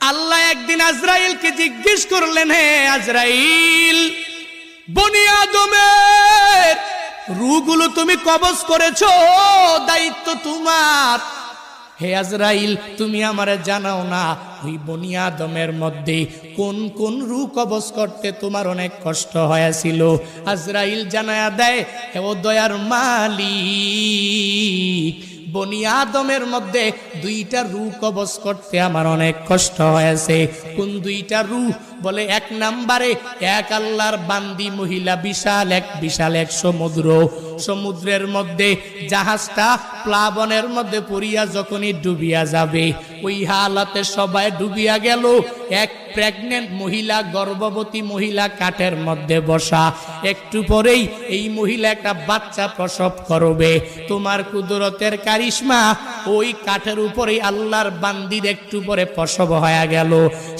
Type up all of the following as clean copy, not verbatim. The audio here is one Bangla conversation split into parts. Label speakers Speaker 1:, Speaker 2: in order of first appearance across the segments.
Speaker 1: আল্লাহ একদিন আজরাইলকে জিজ্ঞেস করলেন, হে আজরাইল, বনি আদমের রূহগুলো তুমি কবজ করেছো, দায়িত্ব তোমার। হে আজরাইল, তুমি আমারে জানাও না ওই বনি আদমের মধ্যে কোন কোন রূহ কবজ করতে তোমার অনেক কষ্ট হয়েছিল। আজরাইল জানায়া দেয়, হে ও দয়ার মালিক, বনি আদমের মধ্যে দুইটা রূহ কবজ করতে আমার অনেক কষ্ট হয়েছে। কোন দুইটা রূহ? বলে এক নম্বরে এক আল্লাহর বান্দি মহিলা, বিশাল এক সমুদ্রের মধ্যে জাহাজটা প্লাবনের মধ্যে পড়িয়া যখনই ডুবিয়া যাবে, ওই হালাতে সবাই ডুবিয়া গেল। এক প্রেগনেন্ট মহিলা, গর্ভবতী মহিলা কাঠের মধ্যে বসা, একটু পরেই এই মহিলা একটা বাচ্চা প্রসব করবে। তোমার কুদরতের কারিশমা, ওই কাঠের উপরে আল্লাহর বান্দির একটু পরে প্রসব হয়ে গেল।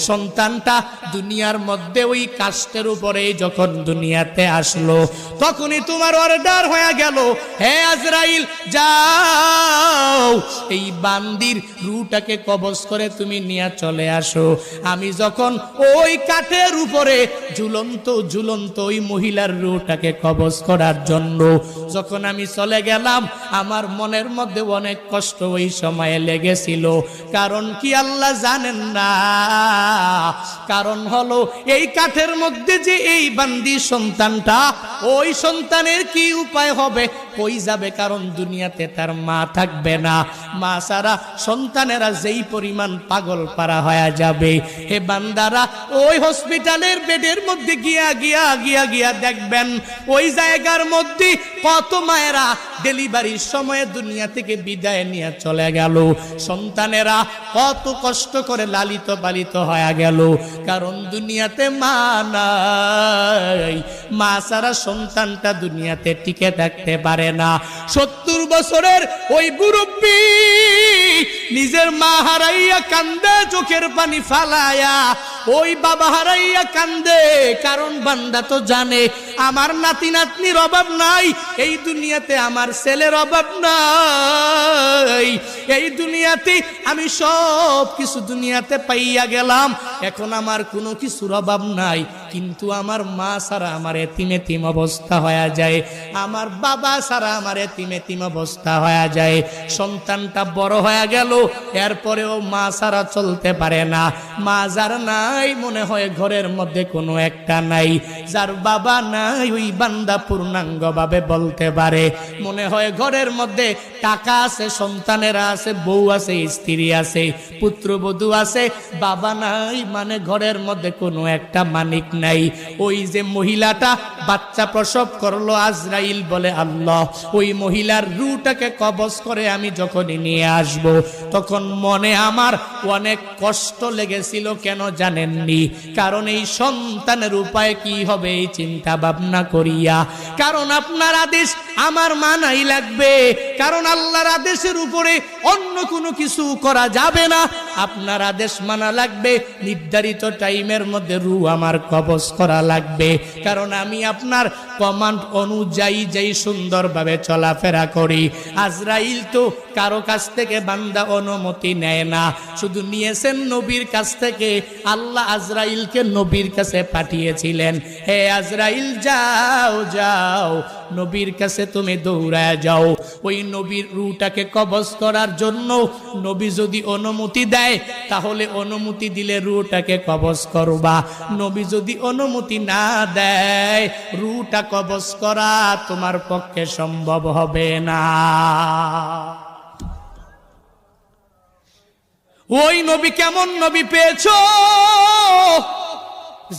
Speaker 1: সন্তানটা দুনিয়ার মধ্যে ওই কাষ্ঠের উপরে যখন দুনিয়াতে আসলো, তখনই তোমার অর্ডার হয়ে গেল, হে আজরাইল, যাও এই বান্দির রূহটাকে কবজ করে তুমি নিয়ে চলে আসো। আমি যখন ওই কাঠের উপরে ঝুলন্ত ওই মহিলার রূহটাকে কবজ করার জন্য যখন আমি চলে গেলাম, আমার মনের মধ্যে অনেক কষ্ট ওই সময়ে লেগেছিল। কারণ কি আল্লাহ জানেন না? কারণ হলো এই কাঠের মধ্যে যে এই বান্দি সন্তানটা, ওই সন্তানের কি উপায় হবে, কই যাবে? কারণ দুনিয়াতে তার মা থাকবে না। মা ছাড়া সন্তানেরা যেই পরিমাণ পাগল পারা হয়ে যাবে। হে বান্দারা, ওই হসপিটালের বেডের মধ্যে গিয়া দেখবেন, ওই জায়গার মধ্যে কত মায়েরা ডেলিভারির সময় দুনিয়া থেকে বিদায় নিয়ে চলে গেল। সন্তানেরা কত কষ্ট করে লালিত পালিত হয়ে গেল। কারণ দুনিয়াতে মা নাই। মা ছাড়া সন্তানটা দুনিয়াতে টিকে থাকতে পারে না। 70 বছরের ওই মুরব্বী নিজের মা হারাইয়া কান্দে, চোখের পানি ফালায়া ওই বাবা হারাইয়া কান্দে। কারণ বান্দা তো জানে আমার নাতি নাতনির অভাব নাই, এই দুনিয়াতে আমার ছেলের অভাব নাই, এই দুনিয়াতে আমি সব কিছু দুনিয়াতে পাইয়া গেলাম, এখন আমার কোনো কিছুর অভাব নাই। কিন্তু আমার মা ছাড়া আমার এতিম অবস্থা হয়ে যায়, আমার বাবা ছাড়া আমার এতিম অবস্থা হয়ে যায়। সন্তানটা বড় হয়ে গেল, এরপরেও মা ছাড়া চলতে পারে না। মা যার নাই, মনে হয় ঘরের মধ্যে কোনো একটা নাই। যার বাবা নাই, ওই বান্দা পূর্ণাঙ্গ ভাবে বলতে পারে মনে হয় ঘরের মধ্যে টাকা আছে, সন্তানেরা আছে, বউ আছে, স্ত্রী আছে, পুত্রবধূ আছে, বাবা নাই, মানে ঘরের মধ্যে কোনো একটা মানিক নাই। ওই যে মহিলাটা বাচ্চা প্রসব করলো, আজরাইল বলে, আল্লাহ, ওই মহিলার রূহটাকে কবজ করে আমি যখনই নিয়ে আসব, তখন মনে আমার অনেক কষ্ট লেগেছিল। কেন জানেননি? কারণ এই সন্তানের উপায় কি হবে এই চিন্তা ভাবনা করিয়া। কারণ আপনার আদেশ আমার মানাই লাগবে, কারণ আল্লাহর আদেশের উপরে অন্য কোনো কিছু করা যাবে না। আপনার আদেশ মানা লাগবে, নির্ধারিত টাইমের মধ্যে রূহ আমার কবজ করা লাগবে। কারণ আমি আপনার কমান্ড অনুযায়ী যেই সুন্দরভাবে চলাফেরা করি। আজরাইল তো কারো কাছ থেকে বান্দা অনুমতি নেয় না, শুধু নিয়েছেন নবীর কাছ থেকে। আল্লাহ আজরাইলকে নবীর কাছে পাঠিয়েছিলেন, হে আজরাইল, যাও নবীর কাছে তুমি দৌড়ায় যাও, ওই নবীর রূহটাকে কবজ করার জন্য। নবী যদি অনুমতি দেয়, তাহলে অনুমতি দিলে রূহটাকে কবজ করবা। নবী যদি অনুমতি না দেয়, রূহটা কবজ করা তোমার পক্ষে সম্ভব হবে না। ওই নবী কেমন নবী পেয়েছো?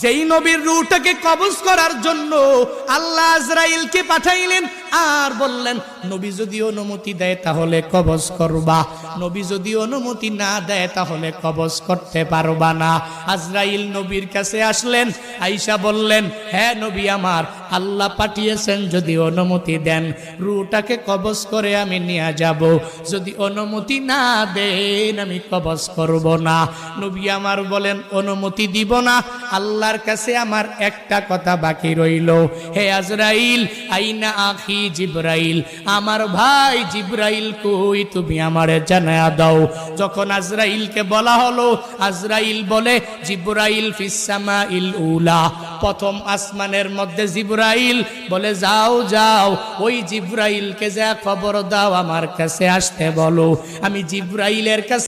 Speaker 1: যেই নবীর রূহটাকে কবজ করার জন্য আল্লাহ আজরাইলকে পাঠাইলেন, আর বললেন নবী যদি অনুমতি দেয় তাহলে কবজ করবা, নবী যদি অনুমতি না দেয় তাহলে কবজ করতে পারবা না। আজরাইল নবীর কাছে আসলেন, আয়েশা বললেন, হ্যাঁ নবী আমার, আল্লাহ পাঠিয়েছেন, যদি অনুমতি দেন রূহটাকে কবজ করে আমি নিয়ে যাব, যদি অনুমতি না দেন আমি কবজ করব না। নবী আমার বলেন, অনুমতি দিব না, আল্লাহর কাছে আমার একটা কথা বাকি রইল, হে আজরাইল, আইনা আখি জিবরাইল, আমার ভাই জিবরাইল কই, তুমি আমারে জানায়া দাও। যখন আজরাইলকে বলা হলো, আজরাইল বলে জিবরাইল ফিস সামাইল উলা, প্রথম আসমানের মধ্যে জিবরাইল বলে যাও যাও, ওই জিবরাইলকে যা খবর দাও আমার কাছে আসতে বলো। আমি জিবরাইলের কাছে